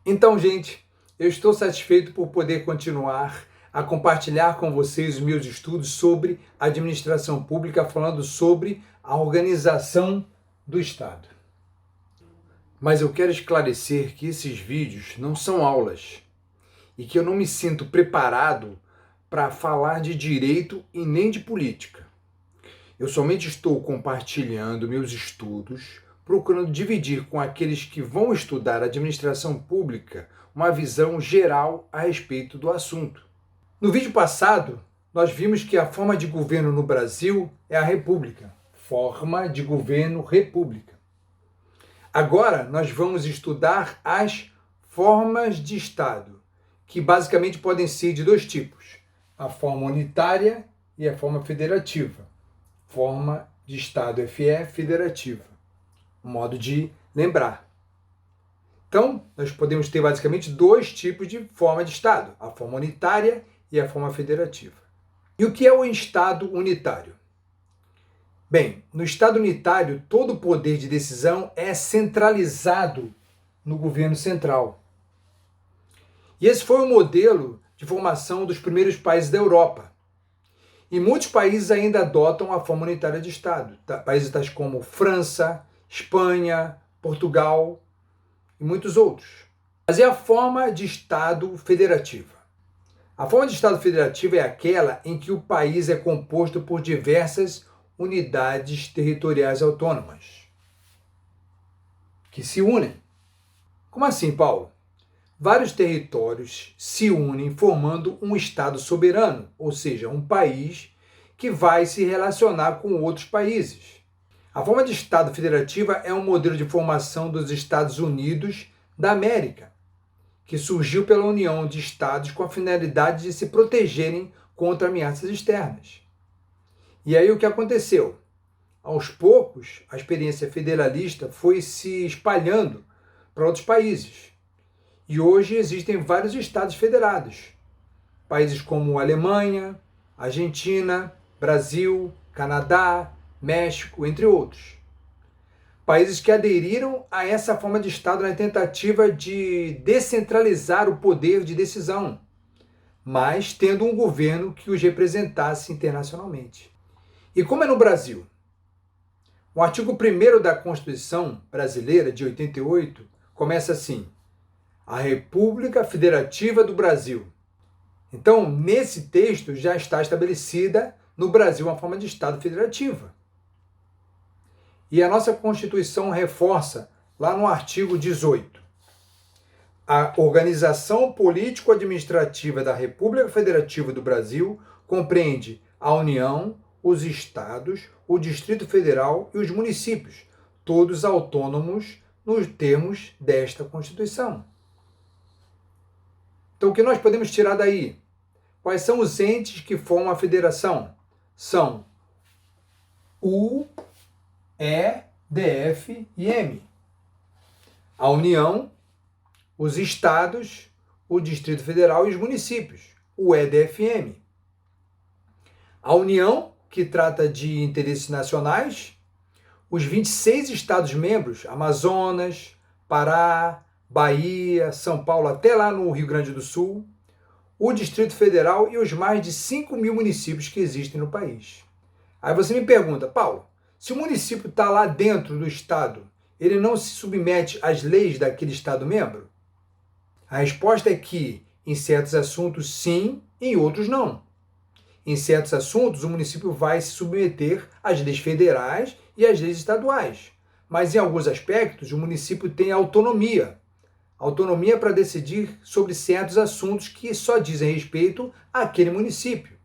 Então, gente, eu estou satisfeito por poder continuar a compartilhar com vocês os meus estudos sobre administração pública, falando sobre a organização do Estado. Mas eu quero esclarecer que esses vídeos não são aulas e que eu não me sinto preparado para falar de direito e nem de política. Eu somente estou compartilhando meus estudos, procurando dividir com aqueles que vão estudar administração pública uma visão geral a respeito do assunto. No vídeo passado, nós vimos que a forma de governo no Brasil é a república. Forma de governo república. Agora, nós vamos estudar as formas de Estado, que basicamente podem ser de dois tipos: a forma unitária e a forma federativa. Forma de Estado FE federativa. Um modo de lembrar. Então, nós podemos ter basicamente dois tipos de forma de Estado: a forma unitária e a forma federativa. E o que é o Estado unitário? Bem, no Estado unitário, todo o poder de decisão é centralizado no governo central. E esse foi o modelo de formação dos primeiros países da Europa. E muitos países ainda adotam a forma unitária de Estado. Países tais como França, Espanha, Portugal e muitos outros. Mas é a forma de Estado federativa. A forma de Estado federativa é aquela em que o país é composto por diversas unidades territoriais autônomas que se unem. Como assim, Paulo? Vários territórios se unem formando um Estado soberano, ou seja, um país que vai se relacionar com outros países. A forma de Estado federativa é um modelo de formação dos Estados Unidos da América, que surgiu pela união de Estados com a finalidade de se protegerem contra ameaças externas. E aí o que aconteceu? Aos poucos, a experiência federalista foi se espalhando para outros países. E hoje existem vários estados federados. Países como Alemanha, Argentina, Brasil, Canadá, México, entre outros. Países que aderiram a essa forma de Estado na tentativa de descentralizar o poder de decisão, mas tendo um governo que os representasse internacionalmente. E como é no Brasil? O artigo 1º da Constituição Brasileira, de 88, começa assim: a República Federativa do Brasil. Então, nesse texto já está estabelecida no Brasil uma forma de Estado federativa. E a nossa Constituição reforça lá no artigo 18. A organização político-administrativa da República Federativa do Brasil compreende a União, os estados, o Distrito Federal e os municípios, todos autônomos nos termos desta Constituição. Então, o que nós podemos tirar daí? Quais são os entes que formam a federação? São U, E, DF e M. A União, os estados, o Distrito Federal e os municípios, o EDFM. A União, que trata de interesses nacionais, os 26 estados-membros, Amazonas, Pará, Bahia, São Paulo, até lá no Rio Grande do Sul, o Distrito Federal e os mais de 5.000 municípios que existem no país. Aí você me pergunta, Paulo, se o município está lá dentro do estado, ele não se submete às leis daquele estado-membro? A resposta é que, em certos assuntos, sim, em outros, não. Em certos assuntos, o município vai se submeter às leis federais e às leis estaduais. Mas, em alguns aspectos, o município tem autonomia. Autonomia para decidir sobre certos assuntos que só dizem respeito àquele município.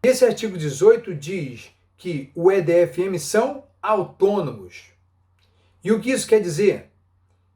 Esse artigo 18 diz que o EDFM são autônomos. E o que isso quer dizer?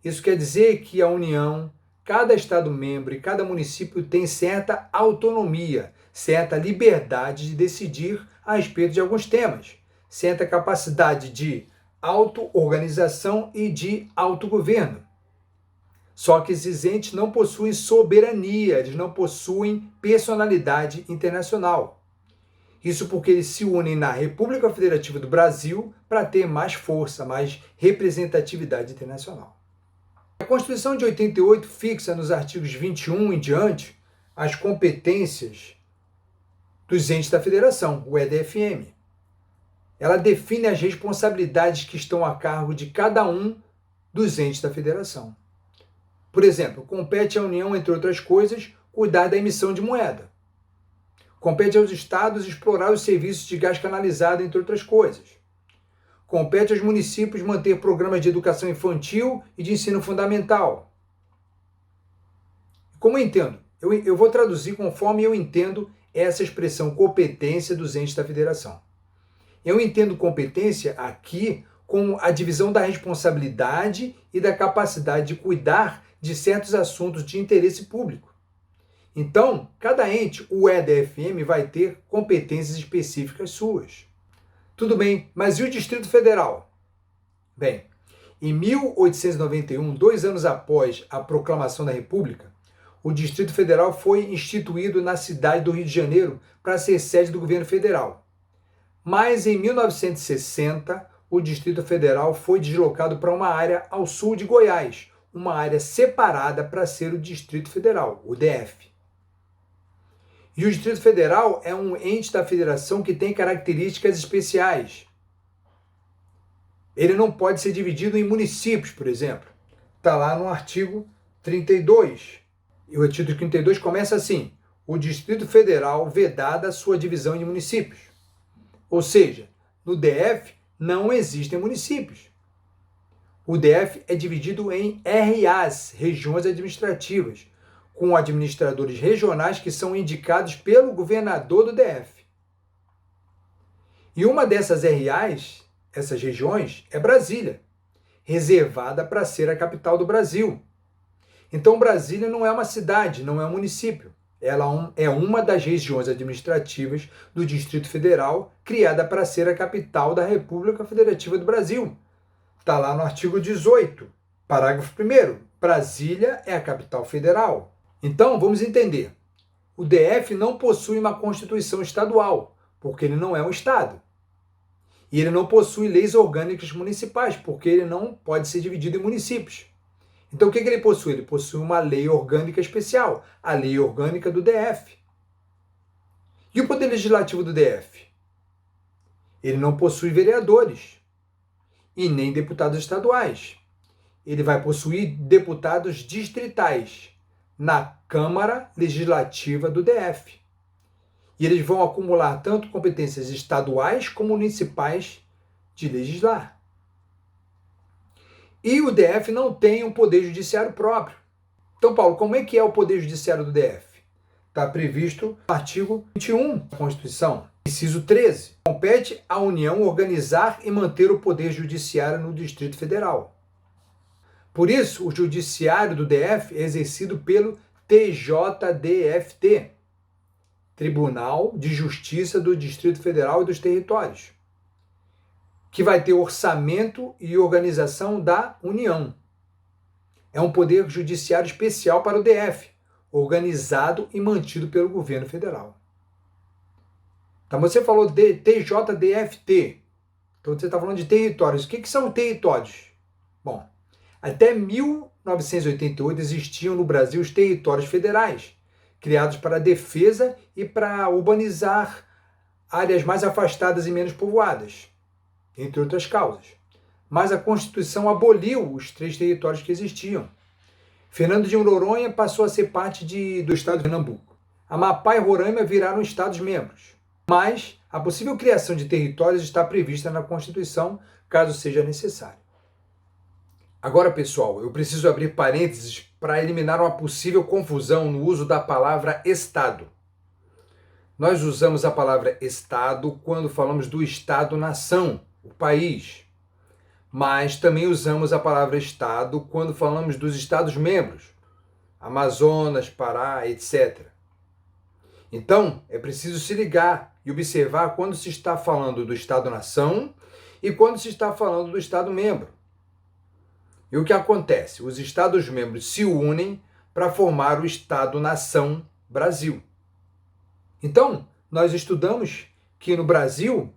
Isso quer dizer que a União, cada Estado-membro e cada município tem certa autonomia, certa liberdade de decidir a respeito de alguns temas, certa capacidade de auto-organização e de autogoverno. Só que esses entes não possuem soberania, eles não possuem personalidade internacional. Isso porque eles se unem na República Federativa do Brasil para ter mais força, mais representatividade internacional. A Constituição de 88 fixa nos artigos 21 em diante as competências dos entes da federação, o EDFM. Ela define as responsabilidades que estão a cargo de cada um dos entes da federação. Por exemplo, compete à União, entre outras coisas, cuidar da emissão de moeda. Compete aos estados explorar os serviços de gás canalizado, entre outras coisas. Compete aos municípios manter programas de educação infantil e de ensino fundamental. Como eu entendo? Eu vou traduzir conforme eu entendo essa expressão competência dos entes da federação. Eu entendo competência aqui como a divisão da responsabilidade e da capacidade de cuidar de certos assuntos de interesse público. Então, cada ente, o EDFM, vai ter competências específicas suas. Tudo bem, mas e o Distrito Federal? Bem, em 1891, 2 anos após a proclamação da República, o Distrito Federal foi instituído na cidade do Rio de Janeiro para ser sede do governo federal. Mas em 1960, o Distrito Federal foi deslocado para uma área ao sul de Goiás, uma área separada para ser o Distrito Federal, o DF. E o Distrito Federal é um ente da federação que tem características especiais. Ele não pode ser dividido em municípios, por exemplo. Está lá no artigo 32. E o artigo 32 começa assim: o Distrito Federal vedada a sua divisão em municípios. Ou seja, no DF não existem municípios. O DF é dividido em RAs, regiões administrativas, com administradores regionais que são indicados pelo governador do DF. E uma dessas RAs, essas regiões, é Brasília, reservada para ser a capital do Brasil. Então Brasília não é uma cidade, não é um município. Ela é uma das regiões administrativas do Distrito Federal, criada para ser a capital da República Federativa do Brasil. Está lá no artigo 18, parágrafo 1º. Brasília é a capital federal. Então, vamos entender. O DF não possui uma Constituição estadual, porque ele não é um estado. E ele não possui leis orgânicas municipais, porque ele não pode ser dividido em municípios. Então, o que ele possui? Ele possui uma lei orgânica especial, a lei orgânica do DF. E o poder legislativo do DF? Ele não possui vereadores e nem deputados estaduais. Ele vai possuir deputados distritais na Câmara Legislativa do DF. E eles vão acumular tanto competências estaduais como municipais de legislar. E o DF não tem um poder judiciário próprio. Então, Paulo, como é que é o poder judiciário do DF? Está previsto no artigo 21 da Constituição, inciso 13. Compete à União organizar e manter o poder judiciário no Distrito Federal. Por isso, o judiciário do DF é exercido pelo TJDFT, Tribunal de Justiça do Distrito Federal e dos Territórios, que vai ter orçamento e organização da União. É um poder judiciário especial para o DF, organizado e mantido pelo governo federal. Então você falou de TJDFT, então você está falando de territórios. O que são territórios? Bom, até 1988 existiam no Brasil os territórios federais, criados para a defesa e para urbanizar áreas mais afastadas e menos povoadas, entre outras causas. Mas a Constituição aboliu os 3 territórios que existiam. Fernando de Noronha passou a ser parte do estado de Pernambuco. Amapá e Roraima viraram estados-membros. Mas a possível criação de territórios está prevista na Constituição, caso seja necessário. Agora, pessoal, eu preciso abrir parênteses para eliminar uma possível confusão no uso da palavra Estado. Nós usamos a palavra Estado quando falamos do Estado-nação, o país. Mas também usamos a palavra Estado quando falamos dos Estados-membros, Amazonas, Pará, etc. Então, é preciso se ligar e observar quando se está falando do Estado-nação e quando se está falando do Estado-membro. E o que acontece? Os Estados-membros se unem para formar o Estado-nação Brasil. Então, nós estudamos que no Brasil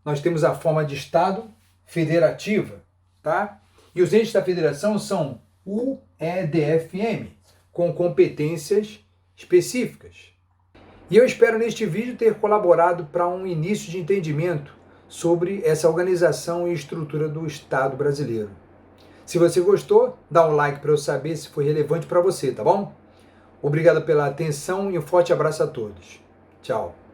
nós temos a forma de Estado federativa, tá? E os entes da federação são o EDFM, com competências específicas. E eu espero neste vídeo ter colaborado para um início de entendimento sobre essa organização e estrutura do Estado brasileiro. Se você gostou, dá um like para eu saber se foi relevante para você, tá bom? Obrigado pela atenção e um forte abraço a todos. Tchau.